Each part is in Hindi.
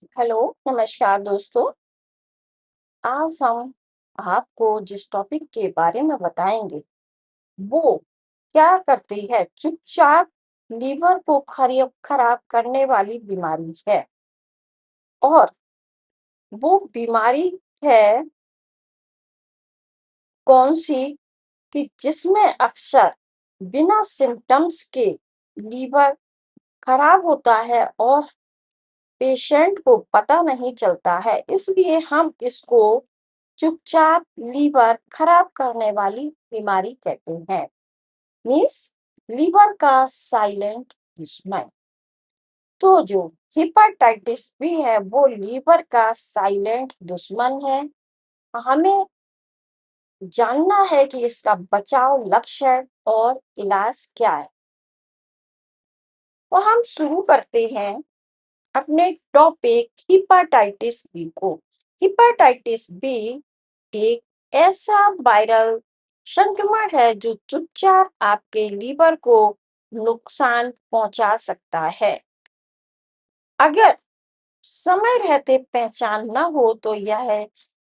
हेलो, नमस्कार दोस्तों। आज हम आपको जिस टॉपिक के बारे में बताएंगे वो क्या करती है चुपचाप लीवर को खराब करने वाली बीमारी है। और वो बीमारी है कौन सी कि जिसमें अक्सर बिना सिम्टम्स के लीवर खराब होता है और पेशेंट को पता नहीं चलता है, इसलिए हम इसको चुपचाप लीवर खराब करने वाली बीमारी कहते हैं। मीन्स लीवर का साइलेंट दुश्मन। तो जो हिपेटाइटिस बी है वो लीवर का साइलेंट दुश्मन है। हमें जानना है कि इसका बचाव, लक्षण और इलाज क्या है। तो हम शुरू करते हैं अपने टॉपिक हिपेटाइटिस बी को। हिपेटाइटिस बी एक ऐसा वायरल संक्रमण है जो चुपचाप आपके लीवर को नुकसान पहुंचा सकता है। अगर समय रहते पहचान न हो तो यह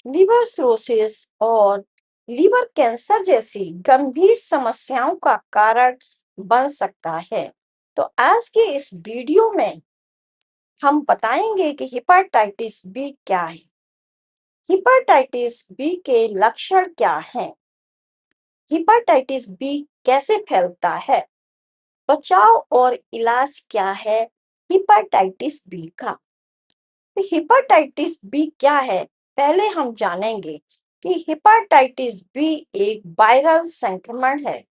लीवर सिरोसिस और लीवर कैंसर जैसी गंभीर समस्याओं का कारण बन सकता है। तो आज के इस वीडियो में हम बताएंगे कि हिपेटाइटिस बी क्या है, हिपेटाइटिस बी के लक्षण क्या हैं, हिपेटाइटिस बी कैसे फैलता है, बचाव और इलाज क्या है हिपेटाइटिस बी का। तो हिपेटाइटिस बी क्या है, पहले हम जानेंगे कि हिपेटाइटिस बी एक वायरल संक्रमण है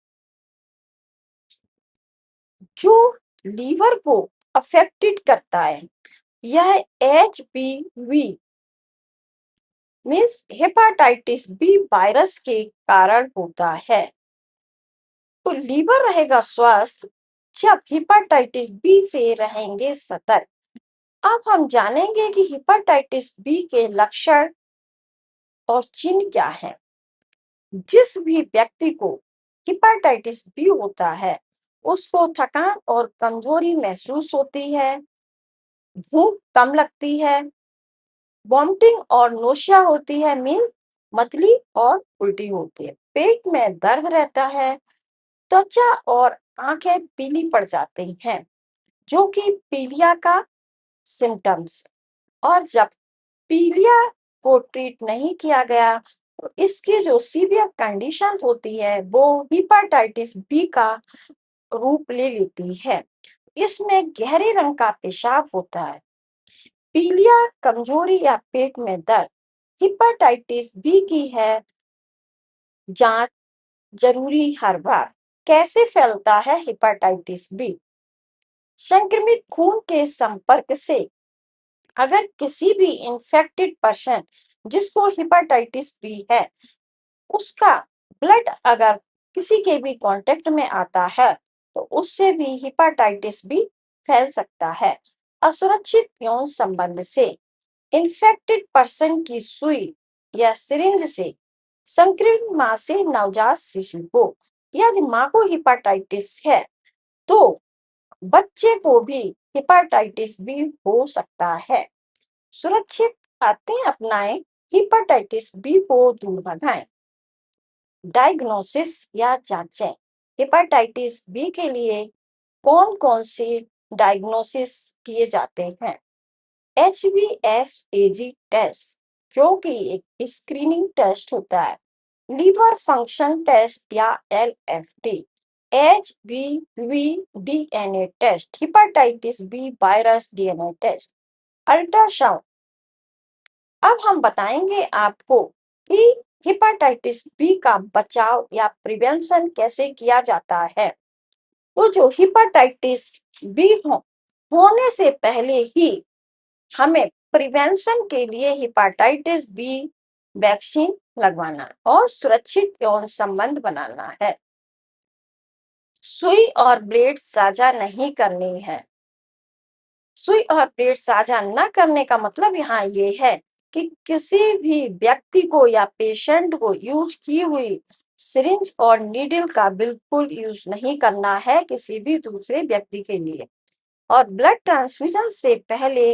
जो लीवर को अफेक्टेड करता है। यह HBV means hepatitis B virus के कारण होता है। तो लीवर रहेगा स्वस्थ जब हेपाटाइटिस बी से रहेंगे सतर्क। अब हम जानेंगे कि हेपाटाइटिस बी के लक्षण और चिन्ह क्या है। जिस भी व्यक्ति को हेपाटाइटिस बी होता है उसको थकान और कमजोरी महसूस होती है, भूख कम लगती है, वॉमिटिंग और नोशिया होती है, मीन मतली और उल्टी होती है, पेट में दर्द रहता है, त्वचा और आंखें पीली पड़ जाती हैं जो कि पीलिया का सिम्टम्स। और जब पीलिया को ट्रीट नहीं किया गया तो इसकी जो सीवियर कंडीशन होती है वो हेपेटाइटिस बी का रूप ले लेती है। इसमें गहरे रंग का पेशाब होता है, पीलिया, कमजोरी या पेट में दर्द हेपेटाइटिस बी की है। जांच जरूरी हर बार। कैसे फैलता है हेपेटाइटिस बी? संक्रमित खून के संपर्क से। अगर किसी भी इन्फेक्टेड पर्सन जिसको हेपेटाइटिस बी है उसका ब्लड अगर किसी के भी कांटेक्ट में आता है तो उससे भी हेपेटाइटिस बी फैल सकता है। असुरक्षित यौन संबंध से। इन्फेक्टेड पर्सन की सुई या सिरिंज से संक्रमित मां से नवजात शिशु को। यदि मां को हेपेटाइटिस है तो बच्चे को भी हेपेटाइटिस बी हो सकता है। सुरक्षित आदतें अपनाएं, हेपेटाइटिस बी को दूर भगाएं। डायग्नोसिस या जांचें। हेपेटाइटिस बी के लिए कौन कौन से डायग्नोसिस किए जाते हैं? HbSAg टेस्ट जो कि एक स्क्रीनिंग टेस्ट होता है, लीवर फंक्शन टेस्ट या LFT, HBV DNA test, hepatitis B virus DNA test, ultrasound. अब हम बताएंगे आपको कि हेपेटाइटिस बी का बचाव या प्रिवेंशन कैसे किया जाता है। तो जो हेपेटाइटिस बी होने से पहले ही हमें प्रिवेंशन के लिए हेपेटाइटिस बी वैक्सीन लगवाना और सुरक्षित यौन संबंध बनाना है। सुई और ब्लेड साझा नहीं करनी है। सुई और ब्लेड साझा न करने का मतलब यहाँ ये है कि किसी भी व्यक्ति को या पेशेंट को यूज की हुई सिरिंज और नीडल का बिल्कुल यूज नहीं करना है किसी भी दूसरे व्यक्ति के लिए। और ब्लड ट्रांसफ्यूजन से पहले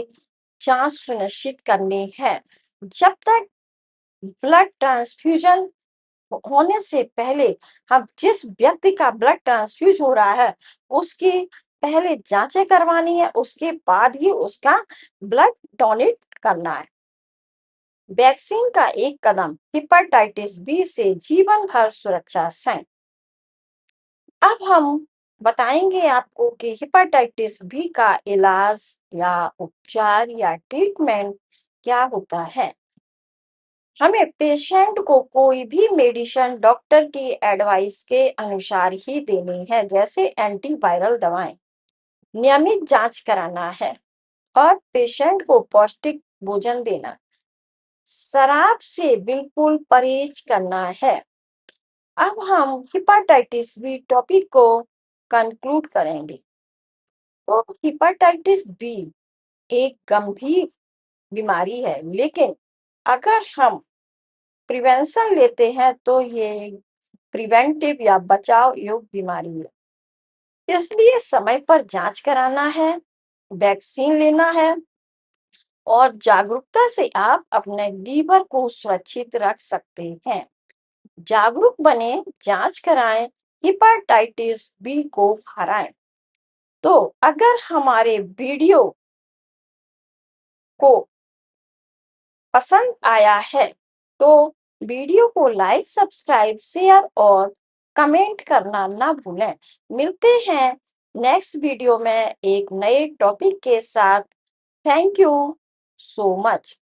जांच सुनिश्चित करनी है। जब तक ब्लड ट्रांसफ्यूजन होने से पहले हम जिस व्यक्ति का ब्लड ट्रांसफ्यूज हो रहा है उसकी पहले जांचें करवानी है, उसके बाद ही उसका ब्लड डोनेट करना है। वैक्सीन का एक कदम हेपेटाइटिस बी से जीवन भर सुरक्षा है। अब हम बताएंगे आपको कि हेपेटाइटिस बी का इलाज या उपचार या ट्रीटमेंट क्या होता है। हमें पेशेंट को कोई भी मेडिसिन डॉक्टर की एडवाइस के अनुसार ही देनी है, जैसे एंटीवायरल दवाएं। नियमित जांच कराना है और पेशेंट को पौष्टिक भोजन देना। शराब से बिल्कुल परहेज करना है। अब हम हेपेटाइटिस बी टॉपिक को कंक्लूड करेंगे। तो हेपेटाइटिस बी एक गंभीर बीमारी है, लेकिन अगर हम प्रिवेंशन लेते हैं तो ये प्रिवेंटिव या बचाव योग्य बीमारी है। इसलिए समय पर जांच कराना है, वैक्सीन लेना है और जागरूकता से आप अपने लीवर को सुरक्षित रख सकते हैं। जागरूक बने, जांच कराएं, हेपेटाइटिस बी को हराएं। तो अगर हमारे वीडियो को पसंद आया है तो वीडियो को लाइक, सब्सक्राइब, शेयर और कमेंट करना ना भूलें। मिलते हैं नेक्स्ट वीडियो में एक नए टॉपिक के साथ। Thank you so much.